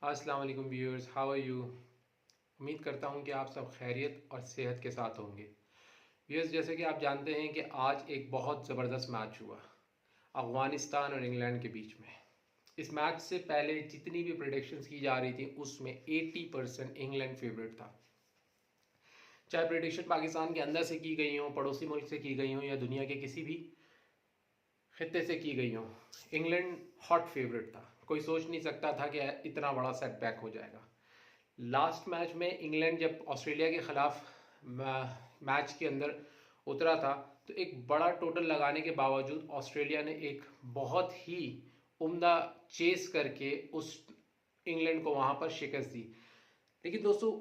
अस्सलाम वालेकुम viewers, how are you. उम्मीद करता हूँ कि आप सब खैरियत और सेहत के साथ होंगे। व्यूअर्स, जैसे कि आप जानते हैं कि आज एक बहुत ज़बरदस्त मैच हुआ अफ़गानिस्तान और इंग्लैंड के बीच में। इस मैच से पहले जितनी भी प्रेडिक्शंस की जा रही थी उसमें 80% इंग्लैंड फेवरेट था। चाहे प्रेडिक्शन पाकिस्तान के अंदर से की गई हो, पड़ोसी मुल्क से की गई हो या दुनिया के किसी भी खित्ते से की गई हो, इंग्लैंड हॉट फेवरेट था। कोई सोच नहीं सकता था कि इतना बड़ा सेटबैक हो जाएगा। लास्ट मैच में इंग्लैंड जब ऑस्ट्रेलिया के खिलाफ मैच के अंदर उतरा था तो एक बड़ा टोटल लगाने के बावजूद ऑस्ट्रेलिया ने एक बहुत ही उम्दा चेस करके उस इंग्लैंड को वहां पर शिकस्त दी। लेकिन दोस्तों,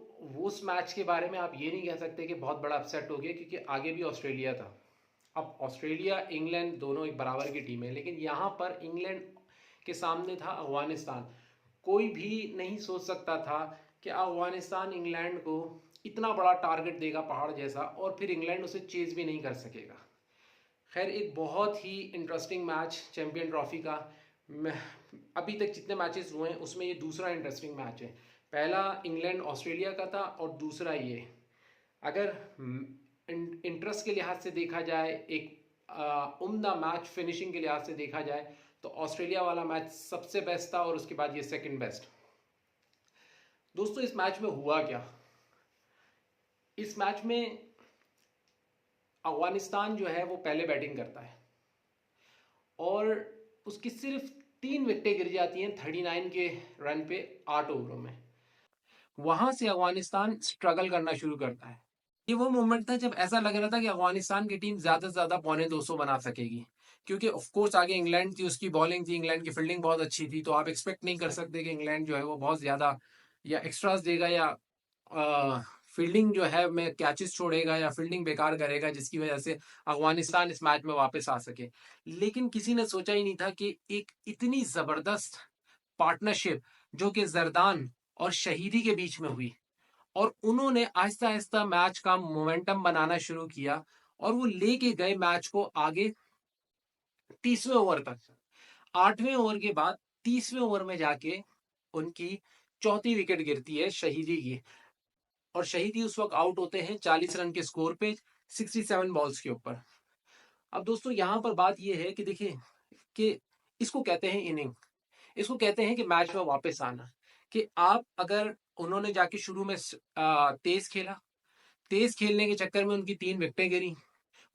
उस मैच के बारे में आप ये नहीं कह सकते कि बहुत बड़ा अपसेट हो गया, क्योंकि आगे भी ऑस्ट्रेलिया था। अब ऑस्ट्रेलिया इंग्लैंड दोनों एक बराबर की टीम है, लेकिन यहाँ पर इंग्लैंड के सामने था अफगानिस्तान। कोई भी नहीं सोच सकता था कि अफगानिस्तान इंग्लैंड को इतना बड़ा टारगेट देगा पहाड़ जैसा, और फिर इंग्लैंड उसे चेज भी नहीं कर सकेगा। खैर, एक बहुत ही इंटरेस्टिंग मैच चैंपियन ट्रॉफी का। अभी तक जितने मैचेस हुए हैं उसमें ये दूसरा इंटरेस्टिंग मैच है। पहला इंग्लैंड ऑस्ट्रेलिया का था और दूसरा ये। अगर इंटरेस्ट के लिहाज से देखा जाए, एक उम्दा मैच फिनिशिंग के लिहाज से देखा जाए, तो ऑस्ट्रेलिया वाला मैच सबसे बेस्ट था और उसके बाद ये सेकंड बेस्ट। दोस्तों, इस मैच में हुआ क्या? इस मैच में अफगानिस्तान जो है वो पहले बैटिंग करता है और उसकी सिर्फ 3 विकेटें गिर जाती हैं 39 के रन पे 8 ओवरों में। वहां से अफगानिस्तान स्ट्रगल करना शुरू करता है। ये वो मोमेंट था जब ऐसा लग रहा था कि अफगानिस्तान की टीम ज्यादा से ज्यादा पौने 200 बना सकेगी, क्योंकि ऑफ कोर्स आगे इंग्लैंड थी, उसकी बॉलिंग थी, इंग्लैंड की फील्डिंग बहुत अच्छी थी, तो आप एक्सपेक्ट नहीं कर सकते कि इंग्लैंड जो है वो बहुत ज्यादा या एक्स्ट्रास देगा या फील्डिंग जो है में कैचेस छोड़ेगा या फील्डिंग बेकार करेगा जिसकी वजह से अफगानिस्तान इस मैच में वापस आ सके। लेकिन किसी ने सोचा ही नहीं था कि एक इतनी जबरदस्त पार्टनरशिप जो कि जरदान और शहीदी के बीच में हुई, और उन्होंने आहिस्ता आहिस्ता मैच का मोमेंटम बनाना शुरू किया और वो लेके गए मैच को आगे 30वें ओवर तक। 8वें ओवर के बाद 30वें ओवर में जाके उनकी चौथी विकेट गिरती है शहीदी की, और शहीदी उस वक्त आउट होते हैं 40 रन के स्कोर पे 67 बॉल्स के ऊपर। अब दोस्तों, यहां पर बात यह है कि देखिए कि इसको कहते हैं इनिंग, इसको कहते हैं कि मैच में वापस आना। कि आप अगर उन्होंने जाके शुरू में तेज खेला, तेज खेलने के चक्कर में उनकी 3 विकेटें गिरी।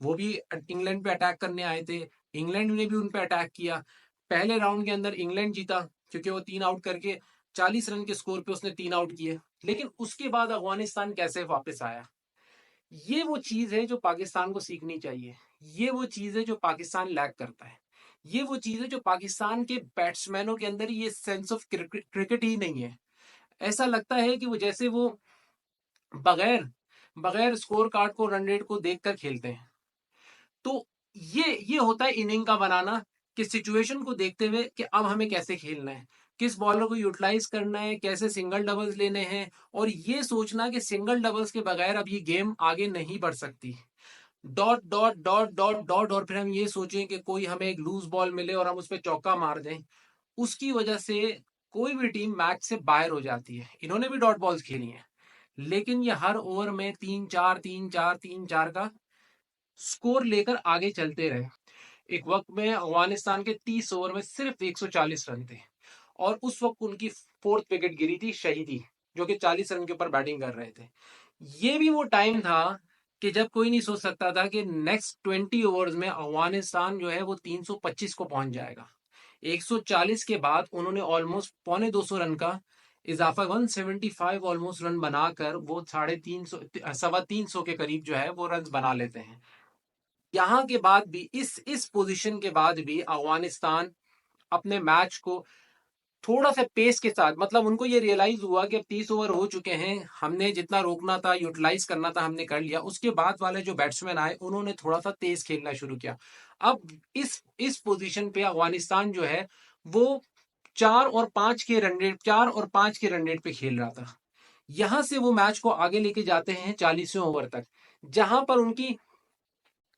वो भी इंग्लैंड पे अटैक करने आए थे, इंग्लैंड ने भी उन पे अटैक किया। पहले राउंड के अंदर इंग्लैंड जीता क्योंकि वो 3 आउट करके 40 रन के स्कोर पे उसने 3 आउट किए। लेकिन उसके बाद अफगानिस्तान कैसे वापस आया, ये वो चीज है जो पाकिस्तान को सीखनी चाहिए। ये वो चीज है जो पाकिस्तान लैक करता है। ये वो चीज है जो पाकिस्तान के बैट्समैनों के अंदर ये सेंस ऑफ क्रिकेट ही नहीं है। ऐसा लगता है कि वो जैसे वो बगैर बगैर स्कोर कार्ड को, रन रेट को देखकर खेलते हैं। तो ये होता है इनिंग का बनाना, कि सिचुएशन को देखते हुए कि अब हमें कैसे खेलना है, किस बॉलर को यूटिलाइज करना है, कैसे सिंगल डबल्स लेने हैं, और ये सोचना कि सिंगल डबल्स के बगैर अब ये गेम आगे नहीं बढ़ सकती। Dot dot dot dot dot, और फिर हम ये सोचें कि कोई हमें एक लूज बॉल मिले और हम उस पर चौका मार दें, उसकी वजह से कोई भी टीम मैच से बाहर हो जाती है। इन्होंने भी डॉट बॉल्स खेली हैं, लेकिन ये हर ओवर में 3-4 का स्कोर लेकर आगे चलते रहे। एक वक्त में अफगानिस्तान के 30 ओवर में सिर्फ 140 रन थे, और उस वक्त उनकी फोर्थ विकेट गिरी थी शहीदी, जो कि 40 रन के ऊपर बैटिंग कर रहे थे। ये भी वो टाइम था कि जब कोई नहीं सोच सकता था कि नेक्स्ट 20 ओवर्स में अफगानिस्तान जो है वो 325 को पहुंच जाएगा। 140 के बाद उन्होंने ऑलमोस्ट पौने 200 रन का इजाफा, 175 ऑलमोस्ट रन बनाकर वो 350 325 के करीब जो है वो रन बना लेते हैं। यहाँ के बाद भी इस पोजीशन के बाद भी अफगानिस्तान अपने मैच को थोड़ा सा पेस के साथ, मतलब उनको ये रियलाइज हुआ कि अब 30 ओवर हो चुके हैं, हमने जितना रोकना था, यूटिलाइज करना था, हमने कर लिया। उसके बाद वाले जो बैट्समैन आए उन्होंने थोड़ा सा तेज खेलना शुरू किया। अब इस पोजीशन पे अफगानिस्तान जो है वो 4 और 5 के रन रेट पे खेल रहा था। यहां से वो मैच को आगे लेके जाते हैं 40वें ओवर तक, जहां पर उनकी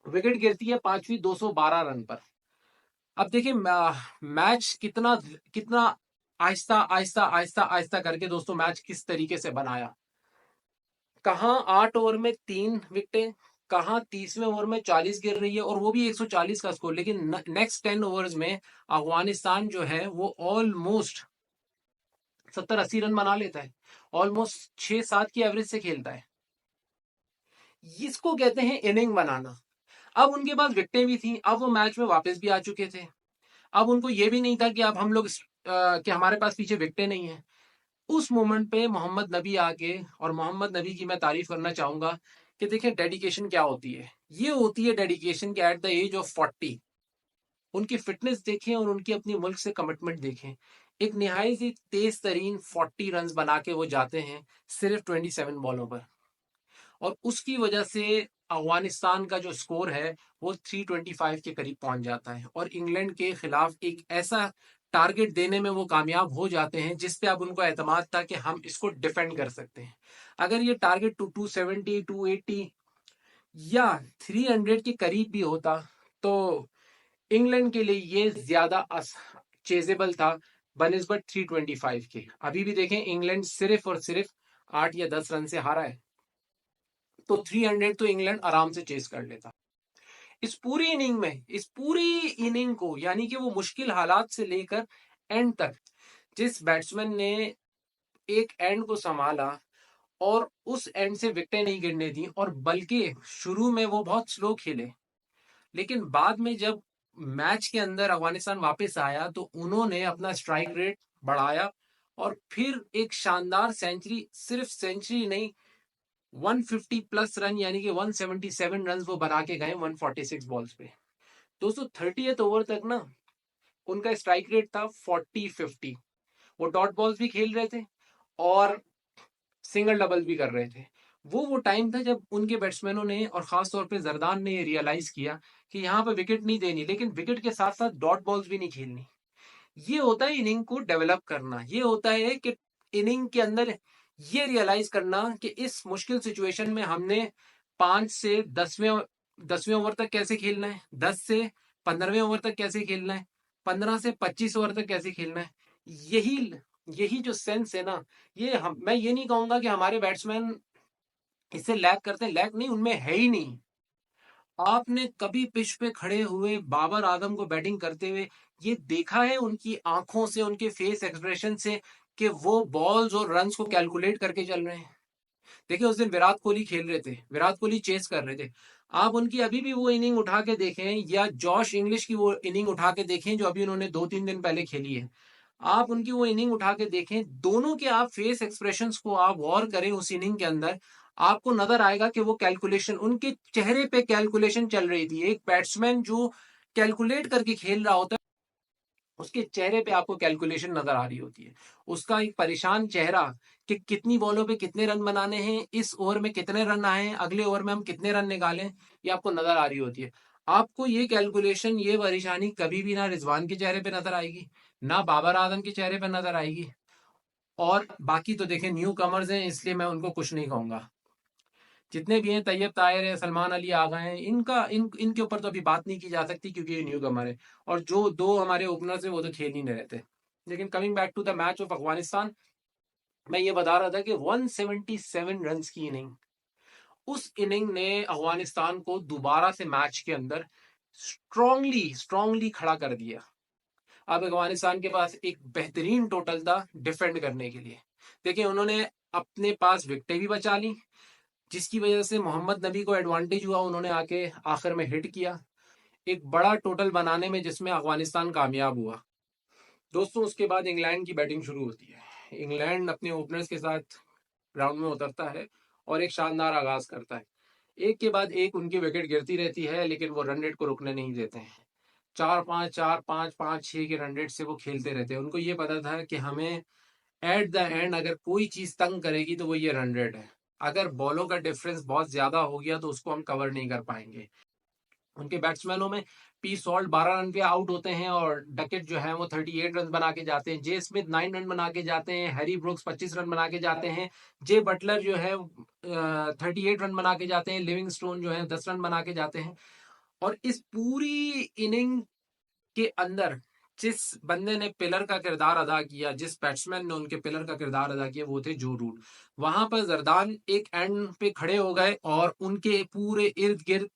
विकेट गिरती है पांचवी 212 रन पर। अब देखिए मैच कितना कितना आहिस्ता आहिस्ता आहिस्ता आहिस्ता करके दोस्तों मैच किस तरीके से बनाया। कहाँ 8 ओवर में 3 विकेटें, कहाँ 30वें ओवर में 40 गिर रही है और वो भी 140 का स्कोर, लेकिन नेक्स्ट 10 ओवर्स में अफगानिस्तान जो है वो ऑलमोस्ट 70-80 रन बना लेता है, ऑलमोस्ट 6-7 की एवरेज से खेलता है। इसको कहते हैं इनिंग बनाना। अब उनके पास विकेटें भी थी, अब वो मैच में वापस भी आ चुके थे। अब उनको ये भी नहीं था कि अब हम लोग कि हमारे पास पीछे विकेटें नहीं है। उस मोमेंट पे मोहम्मद नबी आके, और मोहम्मद नबी की मैं तारीफ करना चाहूंगा कि देखिए डेडिकेशन क्या होती है। ये होती है डेडिकेशन के एट द एज ऑफ 40 उनकी फिटनेस देखें और उनकी अपनी मुल्क से कमिटमेंट देखें। एक निहायत ही तेज तरीन 40 रन बना के वो जाते हैं सिर्फ 27 बॉलों पर, और उसकी वजह से अफगानिस्तान का जो स्कोर है वो 325 के करीब पहुंच जाता है, और इंग्लैंड के खिलाफ एक ऐसा टारगेट देने में वो कामयाब हो जाते हैं जिस पे अब उनको एतमाद था कि हम इसको डिफेंड कर सकते हैं। अगर ये टारगेट 270 280 या 300 के करीब भी होता तो इंग्लैंड के लिए ये ज्यादा चेजेबल था बनिस्बत 325 के। अभी भी देखें इंग्लैंड सिर्फ और सिर्फ 8 या 10 रन से हारा है, तो 300 तो इंग्लैंड आराम से चेस कर लेता। इस पूरी इनिंग को, यानी कि वो मुश्किल हालात से लेकर एंड तक जिस बैट्समैन ने एक एंड को संभाला और उस एंड से विकेटें नहीं गिरने दी, और बल्कि शुरू में वो बहुत स्लो खेले, लेकिन बाद में जब मैच के अंदर अफगानिस्तान वापस आया तो उन्होंने अपना स्ट्राइक रेट बढ़ाया और फिर एक शानदार सेंचुरी, सिर्फ सेंचुरी नहीं, 150 प्लस रन यानी कि 177 रन वो बना के गए 146 बॉल्स पे। दोस्तों 30th ओवर तक ना उनका स्ट्राइक रेट था 40-50। वो डॉट बॉल्स भी खेल रहे थे और सिंगल डबल भी कर रहे थे। वो टाइम था जब उनके बैट्समैनों ने और खास तौर पे जरदान ने ये रियलाइज किया कि यहाँ पे विकेट नहीं देनी, लेकिन विकेट के साथ साथ डॉट बॉल्स भी नहीं खेलनी। ये होता है इनिंग को डेवलप करना। ये होता है कि इनिंग के अंदर ये रियलाइज करना कि इस मुश्किल सिचुएशन में हमने 5 से 10वें ओवर तक कैसे खेलना है, 10 से 15वें ओवर तक कैसे खेलना है, 15 से 25 ओवर तक कैसे खेलना है। यही यही जो सेंस है ना, मैं ये नहीं कहूंगा कि हमारे बैट्समैन इससे लैग करते हैं, लैग नहीं, उनमें है ही नहीं। आपने कभी पिच पे खड़े हुए बाबर आजम को बैटिंग करते हुए ये देखा है उनकी आंखों से, उनके फेस एक्सप्रेशन से, कि वो बॉल्स और रन्स को कैलकुलेट करके चल रहे हैं? देखिए उस दिन विराट कोहली खेल रहे थे, विराट कोहली चेस कर रहे थे। आप उनकी अभी भी वो इनिंग उठा के देखें, या जॉश इंग्लिश की वो इनिंग उठा के देखें जो अभी उन्होंने 2-3 दिन पहले खेली है। आप उनकी वो इनिंग उठा के देखें, दोनों के आप फेस एक्सप्रेशंस को आप गौर करें उस इनिंग के अंदर, आपको नजर आएगा कि वो कैलकुलेशन, उनके चेहरे पे कैलकुलेशन चल रही थी। एक बैट्समैन जो कैलकुलेट करके खेल रहा होता है उसके चेहरे पे आपको कैलकुलेशन नजर आ रही होती है। उसका एक परेशान चेहरा कि कितनी बॉलों पे कितने रन बनाने हैं, इस ओवर में कितने रन आए हैं, अगले ओवर में हम कितने रन निकालें, ये आपको नजर आ रही होती है। आपको ये कैलकुलेशन, ये परेशानी कभी भी ना रिजवान के चेहरे पे नजर आएगी, ना बाबर आजम के चेहरे पे नजर आएगी। और बाकी तो देखें न्यू कमर्स हैं, इसलिए मैं उनको कुछ नहीं कहूंगा। जितने भी हैं, तैयब ताहिर है, सलमान अली आ गए हैं, इनके ऊपर तो अभी बात नहीं की जा सकती क्योंकि ये न्यू कमर है। और जो दो हमारे ओपनर्स हैं वो तो खेल ही नहीं रहते। लेकिन coming back to the match of Afghanistan, मैं ये बता रहा था कि 177 रन की इनिंग, उस इनिंग ने अफगानिस्तान को दोबारा से मैच के अंदर स्ट्रांगली स्ट्रांगली खड़ा कर दिया। अब अफगानिस्तान के पास एक बेहतरीन टोटल था डिफेंड करने के लिए। देखिए उन्होंने अपने पास विकेटें भी बचा ली, जिसकी वजह से मोहम्मद नबी को एडवांटेज हुआ, उन्होंने आके आखिर में हिट किया एक बड़ा टोटल बनाने में, जिसमें अफगानिस्तान कामयाब हुआ। दोस्तों उसके बाद इंग्लैंड की बैटिंग शुरू होती है। इंग्लैंड अपने ओपनर्स के साथ ग्राउंड में उतरता है और एक शानदार आगाज करता है। एक के बाद एक उनकी विकेट गिरती रहती है, लेकिन वो रन रेट को रुकने नहीं देते हैं। 4-5 4-5 5-6 के रन रेट से वो खेलते रहते हैं। उनको ये पता था कि हमें एट द एंड अगर कोई चीज तंग करेगी तो वो ये रन रेट है। अगर बॉलों का डिफरेंस बहुत ज्यादा हो गया तो उसको हम कवर नहीं कर पाएंगे। उनके बैट्समैनों में पी सॉल्ट 12 रन पे आउट होते हैं और डकेट जो है वो 38 रन बना के जाते हैं, जे स्मिथ 9 रन बना के जाते हैं, हैरी ब्रुक्स 25 रन बना के जाते हैं, जे बटलर जो है 38 रन बना के जाते हैं, लिविंगस्टोन जो है 10 रन बना के जाते हैं। और इस पूरी इनिंग के अंदर जिस बंदे ने पिलर का किरदार अदा किया, जिस बैट्समैन ने उनके पिलर का किरदार अदा किया, वो थे जो रूट। वहां पर जरदान एक एंड पे खड़े हो गए और उनके पूरे इर्द गिर्द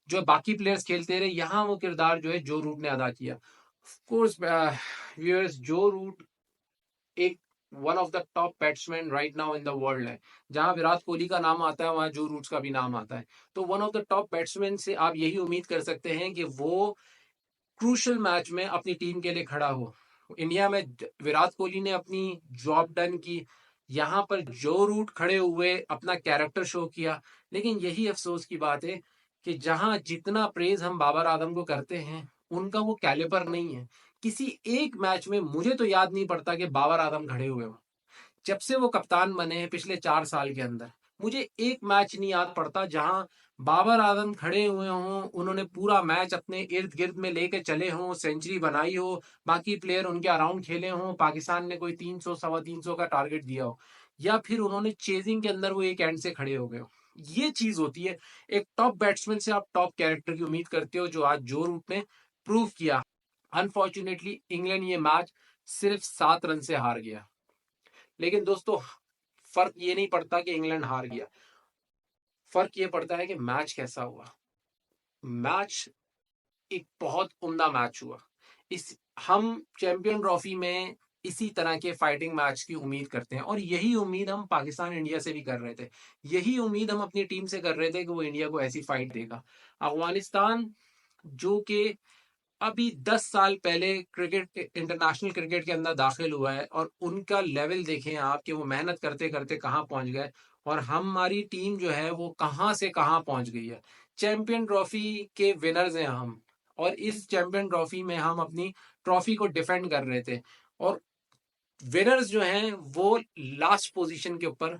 जो बाकी प्लेयर्स खेलते रहे, यहाँ वो किरदार जो है जो रूट ने अदा किया। ऑफ कोर्स व्यूअर्स, जो रूट एक one of the top batsman right now in the world है। जहां विराट कोहली का नाम आता है, वहां जो रूट्स का भी नाम आता है। तो one of the top batsman से आप यही उम्मीद कर सकते हैं कि वो क्रूशल मैच में अपनी टीम के लिए खड़ा हो। इंडिया में विराट कोहली ने अपनी जॉब डन की, यहाँ पर जो रूट खड़े हुए अपना कैरेक्टर शो किया। लेकिन यही अफसोस की बात है कि जहां जितना प्रेज हम बाबर आजम को करते हैं, उनका वो कैलिबर नहीं है। किसी एक मैच में मुझे तो याद नहीं पड़ता कि बाबर आजम खड़े हुए हो। जब से वो कप्तान बने हैं पिछले 4 साल के अंदर, मुझे एक मैच नहीं याद पड़ता जहां बाबर आजम खड़े हुए हों, उन्होंने पूरा मैच अपने इर्द गिर्द में लेके चले हों, सेंचुरी बनाई हो, बाकी प्लेयर उनके अराउंड खेले हों, पाकिस्तान ने कोई 300 सवा 300 का टारगेट दिया हो, या फिर उन्होंने चेजिंग के अंदर वो एक एंड से खड़े हो गए हो। ये चीज होती है, एक टॉप बैट्समैन से आप टॉप कैरेक्टर की उम्मीद करते हो, जो आज जो रूट ने प्रूव किया। अनफॉर्चुनेटली इंग्लैंड ये मैच सिर्फ 7 रन से हार गया। लेकिन दोस्तों, फर्क ये नहीं पड़ता कि इंग्लैंड हार गया, फर्क ये पड़ता है कि मैच कैसा हुआ। मैच एक बहुत उम्दा मैच हुआ। इस हम चैंपियन ट्रॉफी में इसी तरह के फाइटिंग मैच की उम्मीद करते हैं, और यही उम्मीद हम पाकिस्तान इंडिया से भी कर रहे थे। यही उम्मीद हम अपनी टीम से कर रहे थे कि वो इंडिया को ऐसी फाइट देगा। अफगानिस्तान, जो कि अभी 10 साल पहले क्रिकेट, इंटरनेशनल क्रिकेट के अंदर दाखिल हुआ है, और उनका लेवल देखें आप कि वो मेहनत करते करते कहाँ पहुंच गए, और हमारी टीम जो है वो कहाँ से कहाँ पहुंच गई है। चैंपियन ट्रॉफी के विनर्स हैं हम, और इस चैंपियन ट्रॉफी में हम अपनी ट्रॉफी को डिफेंड कर रहे थे, और विनर्स जो हैं वो लास्ट पोजीशन के ऊपर,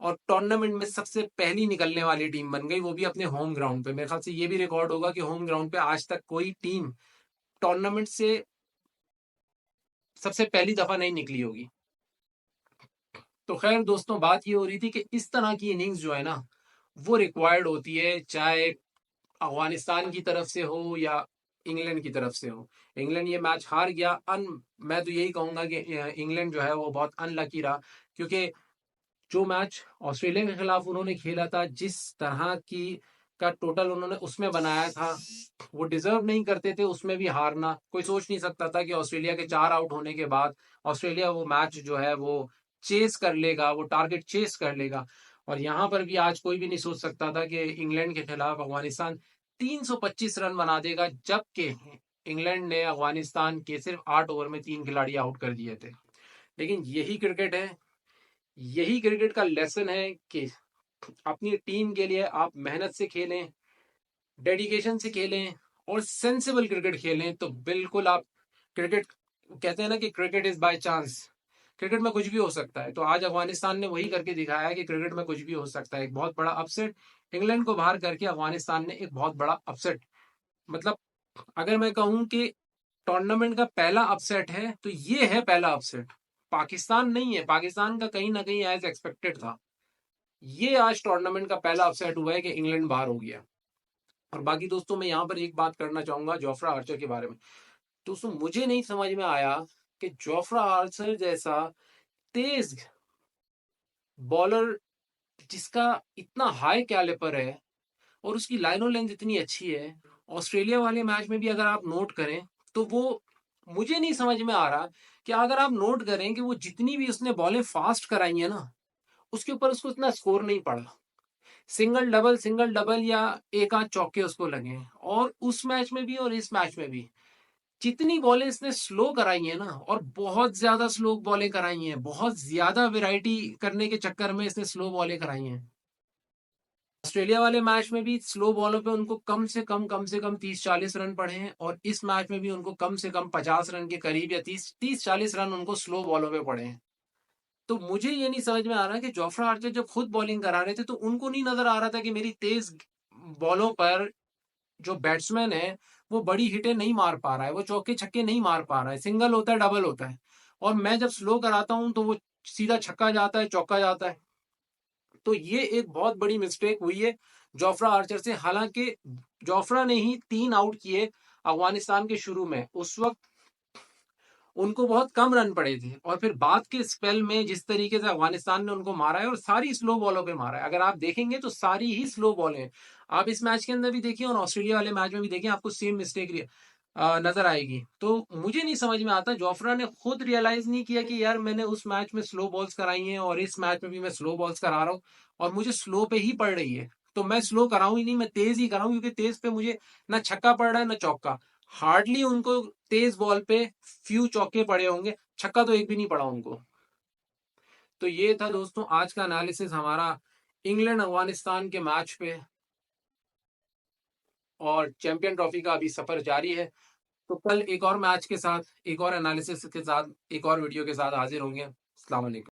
और टूर्नामेंट में सबसे पहली निकलने वाली टीम बन गई, वो भी अपने होम ग्राउंड पे। मेरे ख्याल से ये भी रिकॉर्ड होगा कि होम ग्राउंड पे आज तक कोई टीम टूर्नामेंट से सबसे पहली दफा नहीं निकली होगी। तो खैर दोस्तों, बात ये हो रही थी कि इस तरह की इनिंग्स जो है ना, वो रिक्वायर्ड होती है, चाहे अफगानिस्तान की तरफ से हो या इंग्लैंड की तरफ से हो। इंग्लैंड ये मैच हार गया। मैं तो यही कहूंगा कि इंग्लैंड जो है वो बहुत अनलकी रहा, क्योंकि जो मैच ऑस्ट्रेलिया के खिलाफ उन्होंने खेला था, जिस तरह की का टोटल उन्होंने उसमें बनाया था, वो डिजर्व नहीं करते थे उसमें भी हारना। कोई सोच नहीं सकता था कि ऑस्ट्रेलिया के 4 आउट होने के बाद ऑस्ट्रेलिया वो मैच जो है वो चेस कर लेगा, वो टारगेट चेस कर लेगा। और यहाँ पर भी आज कोई भी नहीं सोच सकता था कि इंग्लैंड के खिलाफ अफगानिस्तान 325 रन बना देगा, जबकि इंग्लैंड ने अफगानिस्तान के सिर्फ 8 ओवर में 3 खिलाड़ी आउट कर दिए थे। लेकिन यही क्रिकेट है, यही क्रिकेट का लेसन है कि अपनी टीम के लिए आप मेहनत से खेलें, डेडिकेशन से खेलें, और सेंसिबल क्रिकेट खेलें, तो बिल्कुल आप क्रिकेट, कहते हैं ना कि cricket is by chance, cricket में कुछ भी हो सकता है। तो आज अफगानिस्तान ने वही करके दिखाया है कि क्रिकेट में कुछ भी हो सकता है। एक बहुत बड़ा अपसेट, इंग्लैंड को बाहर करके अफगानिस्तान ने एक बहुत बड़ा अपसेट, मतलब अगर मैं कहूं कि टूर्नामेंट का पहला अपसेट है, तो ये है पहला अपसेट। पाकिस्तान नहीं है, पाकिस्तान का कहीं ना कहीं एज एक्सपेक्टेड था। ये आज टूर्नामेंट का पहला अपसेट हुआ है कि इंग्लैंड बाहर हो गया। और बाकी दोस्तों, मैं यहाँ पर एक बात करना चाहूंगा जोफ्रा आर्चर के बारे में। दोस्तों, मुझे नहीं समझ में आया कि जोफ्रा आर्चर जैसा तेज बॉलर, जिसका इतना हाई कैलिपर है और उसकी लाइनो लेंथ इतनी अच्छी है, ऑस्ट्रेलिया वाले मैच में भी अगर आप नोट करें तो वो, मुझे नहीं समझ में आ रहा कि अगर आप नोट करें कि वो जितनी भी उसने बॉलें फास्ट कराई है ना, उसके ऊपर उसको इतना स्कोर नहीं पड़ा। सिंगल डबल या एक आध चौके उसको लगे, और उस मैच में भी और इस मैच में भी जितनी बॉलें इसने स्लो कराई है ना, और बहुत ज्यादा स्लो बॉलें कराई हैं, बहुत ज्यादा वैरायटी करने के चक्कर में इसने स्लो बॉलें कराई हैं। ऑस्ट्रेलिया वाले मैच में भी स्लो बॉलों पे उनको कम से कम 30-40 रन पड़े हैं, और इस मैच में भी उनको कम से कम 50 रन के करीब या 30-40 रन उनको स्लो बॉलों पे पड़े हैं। तो मुझे ये नहीं समझ में आ रहा कि जोफ्रा आर्चर जब खुद बॉलिंग करा रहे थे तो उनको नहीं नजर आ रहा था कि मेरी तेज बॉलों पर जो बैट्समैन है वो बड़ी हिटें नहीं मार पा रहा है, वो चौके छक्के नहीं मार पा रहा है, सिंगल होता है, डबल होता है, और मैं जब स्लो कराता हूं तो वो सीधा छक्का जाता है, चौका जाता है। तो ये एक बहुत बड़ी मिस्टेक हुई है जोफ्रा आर्चर से। हालांकि जोफ्रा ने ही 3 आउट किए अफगानिस्तान के शुरू में, उस वक्त उनको बहुत कम रन पड़े थे, और फिर बाद के स्पेल में जिस तरीके से अफगानिस्तान ने उनको मारा है, और सारी स्लो बॉलों पे मारा है, अगर आप देखेंगे तो सारी ही स्लो बॉल हैं। आप इस मैच के अंदर भी देखिए और ऑस्ट्रेलिया वाले मैच में भी देखिए, आपको सेम मिस्टेक नजर आएगी। तो मुझे नहीं समझ में आता, जोफ्रा ने खुद रियलाइज नहीं किया कि यार मैंने उस मैच में स्लो बॉल्स कराई हैं और इस मैच में भी मैं स्लो बॉल्स करा रहा हूँ, और मुझे स्लो पे ही पड़ रही है, तो मैं स्लो कराऊं ही नहीं, मैं तेज ही कराऊं, क्योंकि तेज पे मुझे ना छक्का पड़ रहा है ना चौका। हार्डली उनको तेज बॉल पे फ्यू चौके पड़े होंगे, छक्का तो एक भी नहीं पड़ा उनको। तो ये था दोस्तों आज का एनालिसिस हमारा इंग्लैंड अफगानिस्तान के मैच पे, और चैंपियन ट्रॉफी का अभी सफर जारी है। तो कल एक और मैच के साथ, एक और एनालिसिस के साथ, एक और वीडियो के साथ हाजिर होंगे। अस्सलाम वालेकुम।